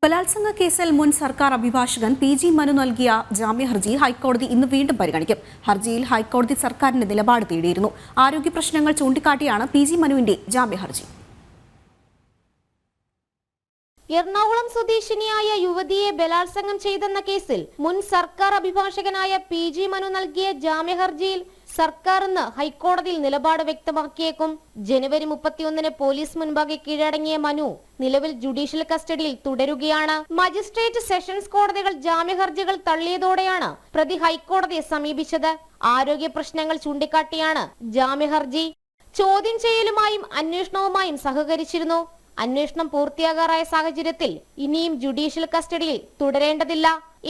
ബലാത്സംഗ കേസിൽ മുൻ സർക്കാർ അഭിഭാഷകൻ പി.ജി. മനു നൽകിയ ജാമ്യഹർജി ഹൈക്കോടതി ഇന്ന് വീണ്ടും പരിഗണിക്കും. ഹർജിയിൽ ഹൈക്കോടതി സർക്കാരിന്റെ നിലപാട് തേടിയിരുന്നു. ആരോഗ്യ പ്രശ്നങ്ങൾ ചൂണ്ടിക്കാട്ടിയാണ് പി.ജി. മനുവിന്റെ ജാമ്യഹർജി. എറണാകുളം സ്വദേശിനിയായ യുവതിയെ ബലാത്സംഗം ചെയ്തെന്ന കേസിൽ മുൻ സർക്കാർ അഭിഭാഷകനായ പി.ജി. മനു നൽകിയ ജാമ്യഹർജിയിൽ സർക്കാർ ഇന്ന് ഹൈക്കോടതിയിൽ നിലപാട് വ്യക്തമാക്കിയേക്കും. ജനുവരി 31 പോലീസ് മുൻപാകെ കീഴടങ്ങിയ മനു നിലവിൽ ജുഡീഷ്യൽ കസ്റ്റഡിയിൽ തുടരുകയാണ്. മജിസ്ട്രേറ്റ് സെഷൻസ് കോടതികൾ ജാമ്യഹർജികൾ തള്ളിയതോടെയാണ് പ്രതി ഹൈക്കോടതിയെ സമീപിച്ചത്. ആരോഗ്യ പ്രശ്നങ്ങൾ ചൂണ്ടിക്കാട്ടിയാണ് ജാമ്യഹർജി. ചോദ്യം ചെയ്യലുമായും അന്വേഷണവുമായും സഹകരിച്ചിരുന്നു. അന്വേഷണം പൂർത്തിയാകാറായ സാഹചര്യത്തിൽ ഇനിയും ജുഡീഷ്യൽ കസ്റ്റഡിയിൽ തുടരേണ്ടതില്ല.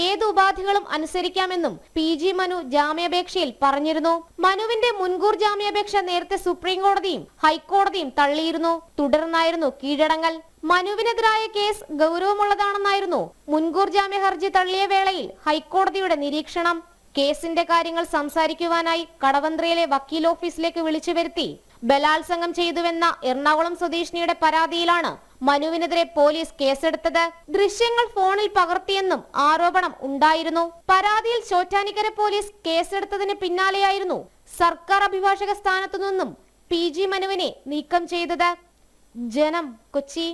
ഏത് ഉപാധികളും അനുസരിക്കാമെന്നും പി.ജി. മനു ജാമ്യാപേക്ഷയിൽ പറഞ്ഞിരുന്നു. മനുവിന്റെ മുൻകൂർ ജാമ്യാപേക്ഷ നേരത്തെ സുപ്രീം കോടതിയും ഹൈക്കോടതിയും തള്ളിയിരുന്നു. തുടർന്നായിരുന്നു കീഴടങ്ങൽ. മനുവിനെതിരായ കേസ് ഗൗരവമുള്ളതാണെന്നായിരുന്നു മുൻകൂർ ജാമ്യ ഹർജി തള്ളിയ വേളയിൽ ഹൈക്കോടതിയുടെ നിരീക്ഷണം. കേസിന്റെ കാര്യങ്ങൾ സംസാരിക്കുവാനായി കടവന്ത്രയിലെ വക്കീൽ ഓഫീസിലേക്ക് വിളിച്ചു വരുത്തി ബലാത്സംഗം ചെയ്തുവെന്ന എറണാകുളം സ്വദേശിനിയുടെ പരാതിയിലാണ് മനുവിനെതിരെ പോലീസ് കേസെടുത്തത്. ദൃശ്യങ്ങൾ ഫോണിൽ പകർത്തിയെന്നും ആരോപണം ഉണ്ടായിരുന്നു. പരാതിയിൽ ചോറ്റാനിക്കര പോലീസ് കേസെടുത്തതിന് പിന്നാലെയായിരുന്നു സർക്കാർ അഭിഭാഷക സ്ഥാനത്തു നിന്നും പി.ജി. മനുവിനെ നീക്കം ചെയ്തത്. ജനം, കൊച്ചി.